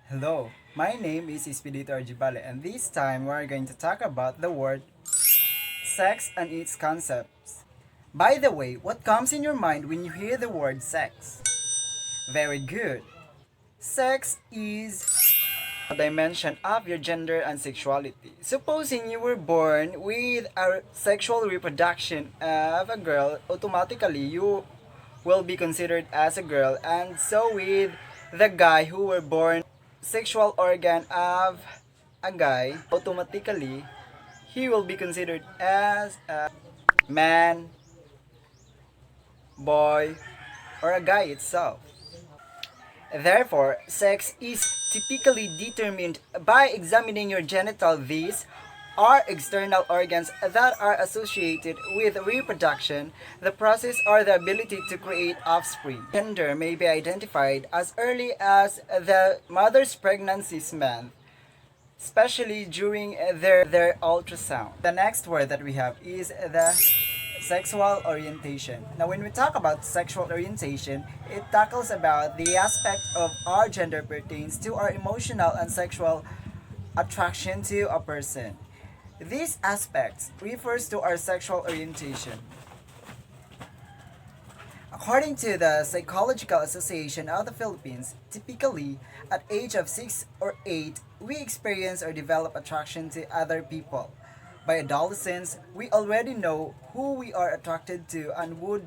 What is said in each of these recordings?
Hello, my name is Espedito Arjibale, and this time we're going to talk about the word sex and its concepts. By the way, what comes in your mind when you hear the word sex? Very good. Sex is a dimension of your gender and sexuality. Supposing you were born with a sexual reproduction of a girl, automatically you will be considered as a girl, and so with the guy who were born sexual organ of a guy, automatically he will be considered as a man, boy, or a guy itself. Therefore, sex is typically determined by examining your genital. These are external organs that are associated with reproduction, the process, or the ability to create offspring. Gender may be identified as early as the mother's pregnancy month, especially during their ultrasound. The next word that we have is the sexual orientation. Now, when we talk about sexual orientation, it tackles about the aspect of our gender pertains to our emotional and sexual attraction to a person. These aspects refers to our sexual orientation. According to the Psychological Association of the Philippines, typically at age of 6 or 8, we experience or develop attraction to other people. By adolescence, we already know who we are attracted to and would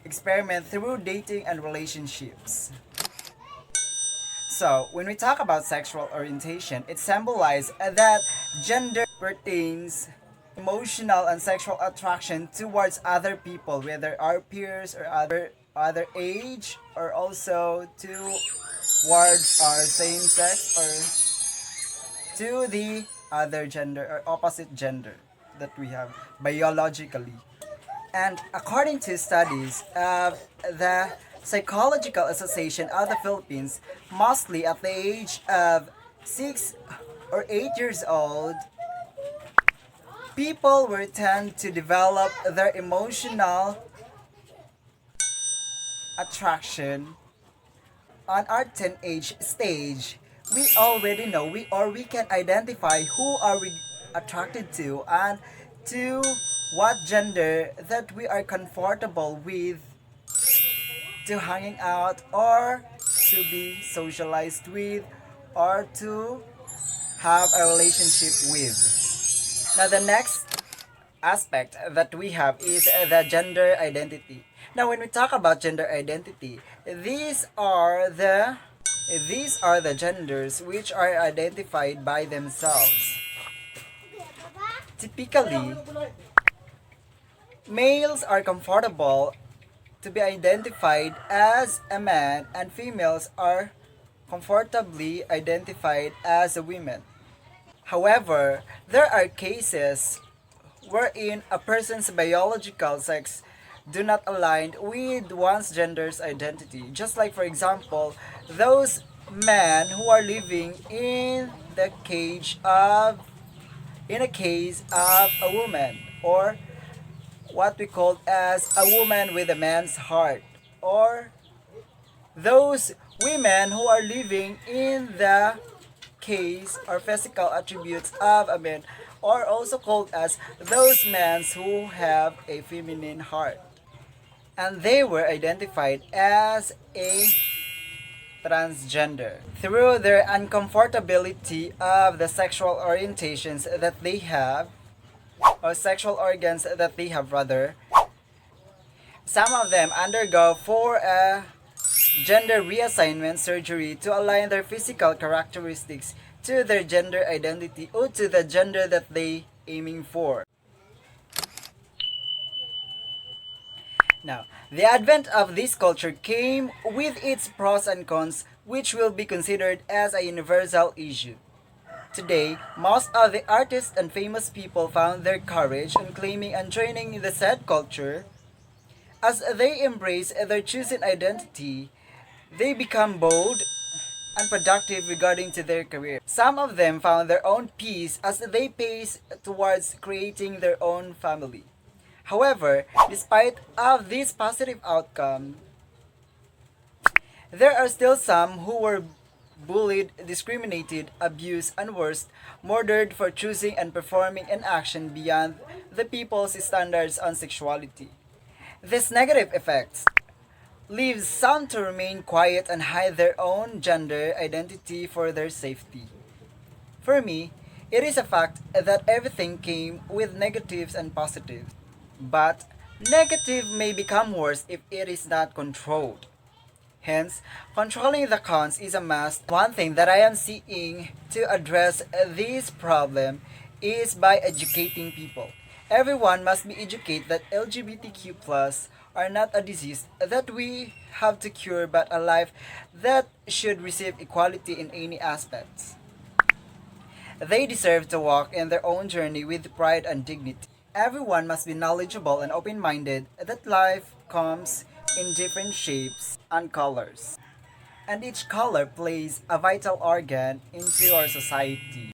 experiment through dating and relationships. So, when we talk about sexual orientation, it symbolizes that gender pertains emotional and sexual attraction towards other people, whether our peers or other age, or also towards our same sex or to the other gender or opposite gender that we have biologically. And according to studies of the Psychological Association of the Philippines, mostly at the age of 6 or 8 years old, people will tend to develop their emotional attraction on our teenage stage. We already know we can identify who are we attracted to and to what gender that we are comfortable with to hanging out or to be socialized with or to have a relationship with. Now the next aspect that we have is the gender identity. Now when we talk about gender identity, these are the genders which are identified by themselves. Typically, males are comfortable to be identified as a man and females are comfortably identified as a woman. However, there are cases wherein a person's biological sex do not align with one's gender's identity. Just like for example, those men who are living in a case of a woman, or what we call as a woman with a man's heart, or those women who are living in the case or physical attributes of a man, or also called as those men who have a feminine heart, and they were identified as a transgender through their uncomfortability of the sexual orientations that they have, or sexual organs that they have rather. Some of them undergo for a gender reassignment surgery to align their physical characteristics to their gender identity or to the gender that they aiming for. Now, the advent of this culture came with its pros and cons, which will be considered as a universal issue. Today, most of the artists and famous people found their courage in claiming and joining the said culture. As they embrace their chosen identity, they become bold and productive regarding to their career. Some of them found their own peace as they pace towards creating their own family. However, despite of this positive outcome, there are still some who were bullied, discriminated, abused, and worse, murdered for choosing and performing an action beyond the people's standards on sexuality. These negative effects leaves some to remain quiet and hide their own gender identity for their safety. For me, it is a fact that everything came with negatives and positives. But negative may become worse if it is not controlled. Hence, controlling the cons is a must. One thing that I am seeing to address this problem is by educating people. Everyone must be educated that LGBTQ plus are not a disease that we have to cure but a life that should receive equality in any aspects. They deserve to walk in their own journey with pride and dignity. Everyone must be knowledgeable and open minded that life comes in different shapes and colors, and each color plays a vital organ into our society.